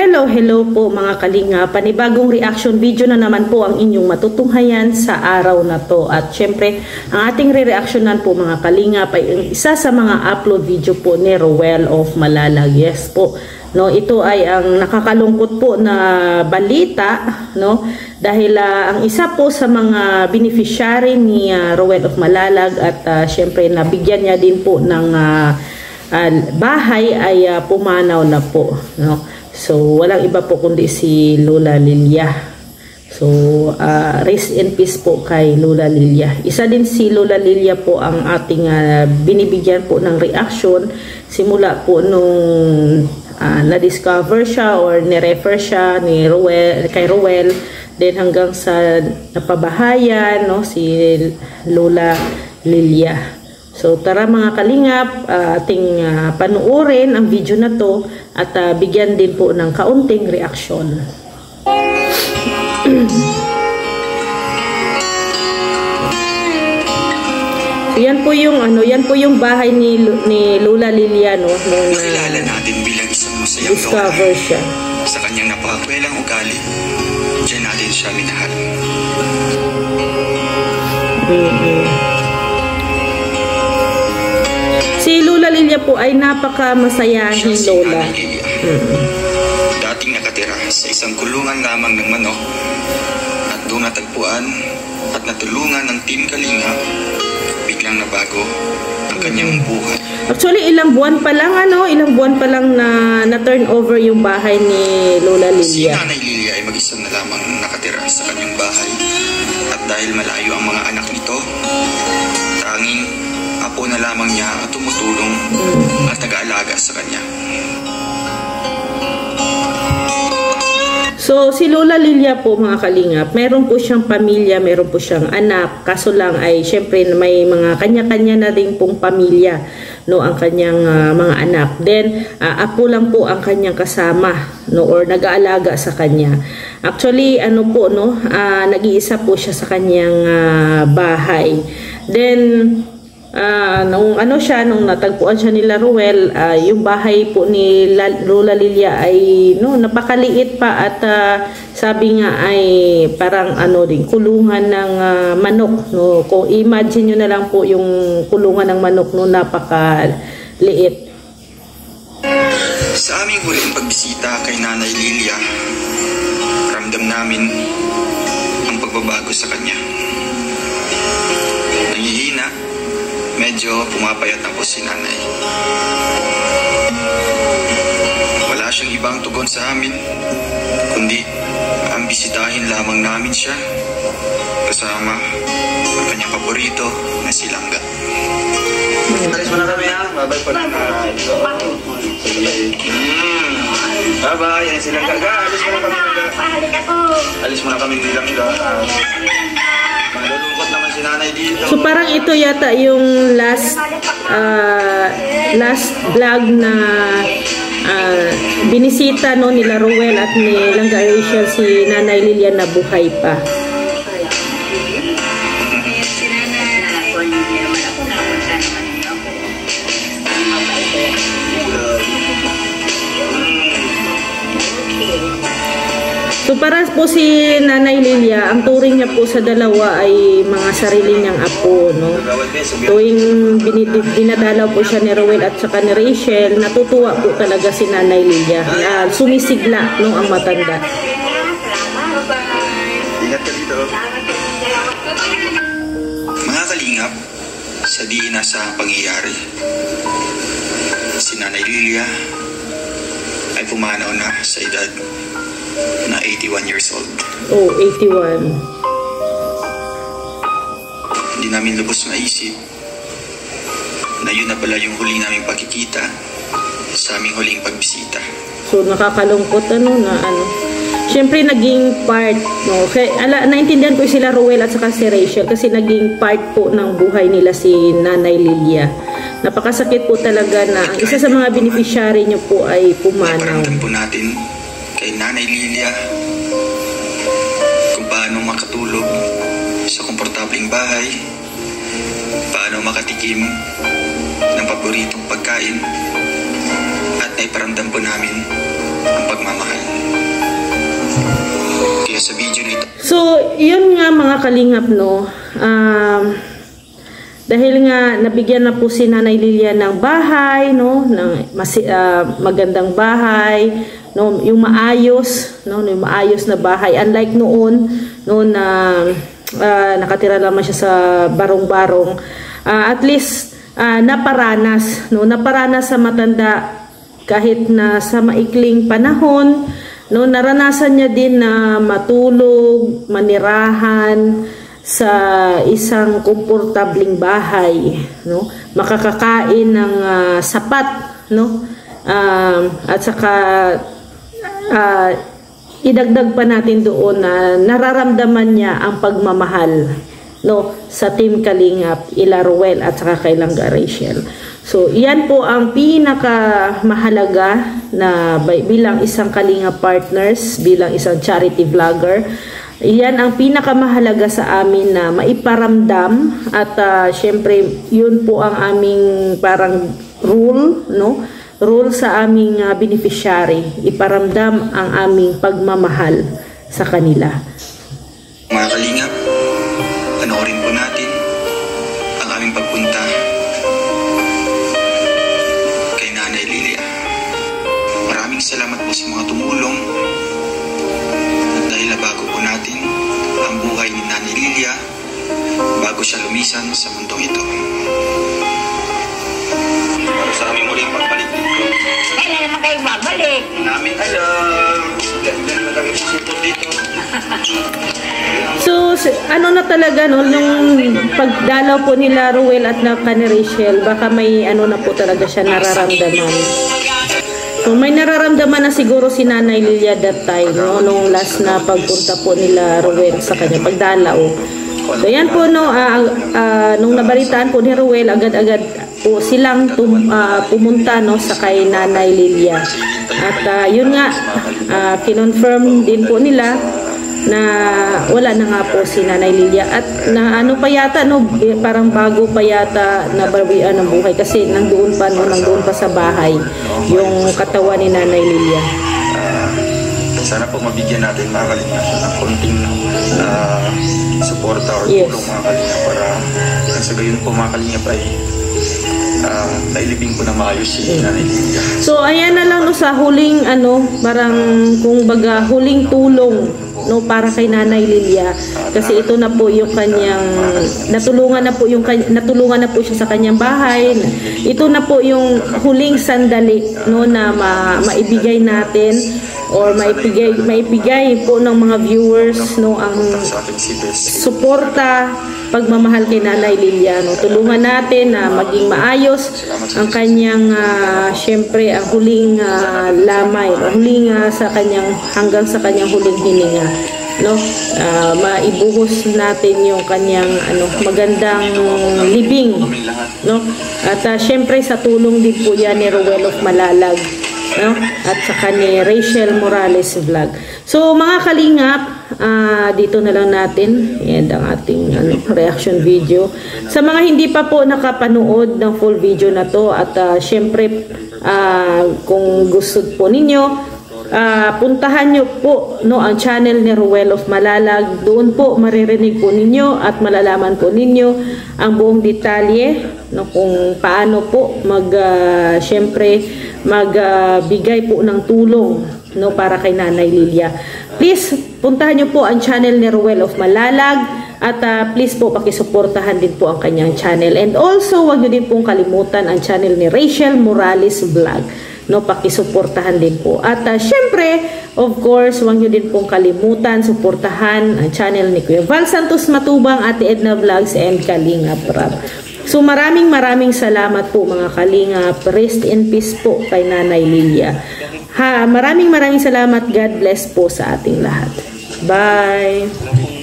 Hello po mga kalinga. Panibagong reaction video na naman po ang inyong matutunghayan sa araw na to. At syempre, ang ating re-reactionan po mga kalinga ay isa sa mga upload video po ni Roel of Malalag. Yes po. No, ito ay ang nakakalungkot po na balita, no? Dahil ang isa po sa mga beneficiary ni Roel of Malalag at syempre nabigyan niya din po ng bahay ay pumanaw na po, no? So, walang iba po kundi si Lola Lilia. So, rest in peace po kay Lola Lilia. Isa din si Lola Lilia po ang ating binibigyan po ng reaction simula po nung na-discover siya or ni-refer siya ni Roel, kay Roel, then hanggang sa napabahayan, no, si Lola Lilia. So tara mga kalingap, ating panuorin ang video na to at bigyan din po ng kaunting reaksyon. So yan po yung yan po yung bahay ni Lola Lilia, no, nung nakilala natin bilang isang masayang discover siya. Sa kanyang napakakwelang ugali, diyan natin siya minahal. Si Lola Lilia po ay napaka-masayahing lola. Dating nakatira sa isang kulungan lamang ng manok at doon natagpuan at natulungan ng Team Kalinga, biglang nabago ang kanyang buhay. Actually, ilang buwan pa lang na turn over yung bahay ni Lola Lilia. Si Nanay Lilia ay mag-isang na lamang nakatira sa kanyang bahay at dahil malayo ang mga anak nito, tanging apo na lamang niya at tumutulong at nag-aalaga sa kanya. So, si Lola Lilia po mga kalingap, meron po siyang pamilya, meron po siyang anak. Kaso lang ay syempre may mga kanya-kanya na rin pong pamilya, no, ang kanyang mga anak. Then, apo lang po ang kanyang kasama, no, or nag-aalaga sa kanya. Actually, nag-iisa po siya sa kanyang bahay. Then, nung natagpuan siya nila Roel, yung bahay po ni Lola Lilia ay napakaliit pa at sabi nga ay parang din kulungan ng manok, no. Kung imagine niyo na lang po yung kulungan ng manok, no, napakaliit. Sa aming huling pagbisita kay Nanay Lilia, ramdam namin ang pagbabago sa kanya. Nangihina, medyo pumapayat na po si Nanay. Wala siyang ibang tugon sa amin, kundi ang bisitahin lamang namin siya kasama ang kanyang paborito na si Langga. Alis mo na kami ha, babay pa na ito. Bye-bye, yan si Langga. Alis mo na kami. Alis mo na kami ni Langga. Malulungkot naman si Nanay dito. So parang ito yata yung last vlog na binisita, no, nila Roel at ni Langga Rachel si Nanay Lilia na buhay pa. So para po si Nanay Lilia, ang turing niya po sa dalawa ay mga sarili niyang apo, no. Tuwing dinadalaw po siya ni Roel at saka ni Rachel, natutuwa po talaga si Nanay Lilia. Sumisigla, no, ang matanda. Ingat ka dito. Mga kalingap, sa di inasahang pangyayari, si Nanay Lilia ay pumanaw na sa edad na 81 years old. Oh, 81. Hindi namin lubos maisip na yun na pala yung huli naming pagkikita sa aming huling pagbisita. So nakakalungkot Siyempre naging part, no. Naintindihan ko sila Roel at saka si Rachel kasi naging part po ng buhay nila si Nanay Lilia. Napakasakit po talaga na ang isa sa mga beneficiary niyo po ay pumanaw. Naparamdam po natin kay Nanay Lilia kung paano makatulog sa komportableng bahay, paano makatikim ng paboritong pagkain, at naiparamdam po namin ang pagmamahal. Kaya sa video na ito. So, yun nga mga kalingap, no. Dahil nga nabigyan na po si Nanay Lilia ng bahay, no, ng magandang bahay, no, yung maayos, no, yung maayos na bahay. Unlike noon na nakatira naman siya sa barong-barong. At least naparanas sa matanda kahit na sa maikling panahon, no, naranasan niya din na matulog, manirahan sa isang komportabling bahay, no, makakakain ng sapat, no, at saka idagdag pa natin doon na nararamdaman niya ang pagmamahal, no, sa Team Kalingap, Ila Ruel at saka kay Langga Rachel. So, iyan po ang pinakamahalaga na bilang isang Kalingap partners, bilang isang charity vlogger. Iyan ang pinakamahalaga sa amin na maiparamdam at syempre yun po ang aming parang rule, no? Rule sa aming beneficiary, iparamdam ang aming pagmamahal sa kanila. Mga Kalingap, panoorin po natin ang aming pagpunta kay Nanay Lilia. Maraming salamat po sa mga tumulong at dahil nabago po natin ang buhay ni Nanay Lilia bago siya lumisan sa mundong ito. Para sa aming muling pagbalik dito. Kailan naman kayo babalik? Namin alam. Ganda naman kami pusipot dito. So, ano na talaga, no, nung pagdalaw po nila Ruel at na ni Rachel, baka may ano na po talaga siya nararamdaman. So, may nararamdaman na siguro si Nanay Lilia that time, no, nung last na pagpunta po nila Ruel sa kanya, pagdalaw. So, yan po, no, nung nabalitaan po ni Ruel, agad-agad po silang pumunta, no, sa kay Nanay Lilia. At yun nga, kinonfirm din po nila na wala na nga po si Nanay Lilia. At na ano pa yata, no, parang bago pa yata nabawian ng buhay kasi nandoon pa sa bahay yung katawan ni Nanay Lilia. Sana po mabigyan natin mga Kalingap ng konting suporta or tulong mga Kalingap para sa gayon po mga Kalingap ay nailibing ko na maayos si Nanay Lilia. So ayan na lang, no, sa huling parang kung baga huling tulong, no, para kay Nanay Lilia kasi ito na po yung kanyang natulungan na po siya sa kanyang bahay. Ito na po yung huling sandali, no, na maibigay natin or maibigay po ng mga viewers, no, ang suporta, pagmamahal kay Nanay Lilia, no. Tulungan natin na maging maayos ang kanyang syempre ang huling lamay, hanggang sa kanyang huling hininga, no. Maibuhos natin yung kanyang magandang libing, no. At syempre sa tulong din po yan ni Ruel of Malalag, no, at saka ni Rachel Morales Vlog. So mga Kalingap, dito na lang natin yan ang ating reaction video. Sa mga hindi pa po nakapanood ng full video na to at syempre kung gusto po ninyo, puntahan nyo po, no, ang channel ni Ruel of Malalag. Doon po maririnig po ninyo at malalaman po ninyo ang buong detalye, no, kung paano po syempre magbigay po ng tulong, no, para kay Nanay Lilia. Please puntahan nyo po ang channel ni Ruel of Malalag at please po pakisuportahan din po ang kanyang channel. And also wag nyo din pong kalimutan ang channel ni Rachel Morales Vlog, no, pakisuportahan din po. At syempre, of course, wag nyo din pong kalimutan suportahan ang channel ni Kuya Val Santos Matubang, Ate Edna Vlogs and Kalingap Rab. So maraming salamat po mga Kalingap. Rest in peace po kay Nanay Lilia. Maraming salamat. God bless po sa ating lahat. Bye!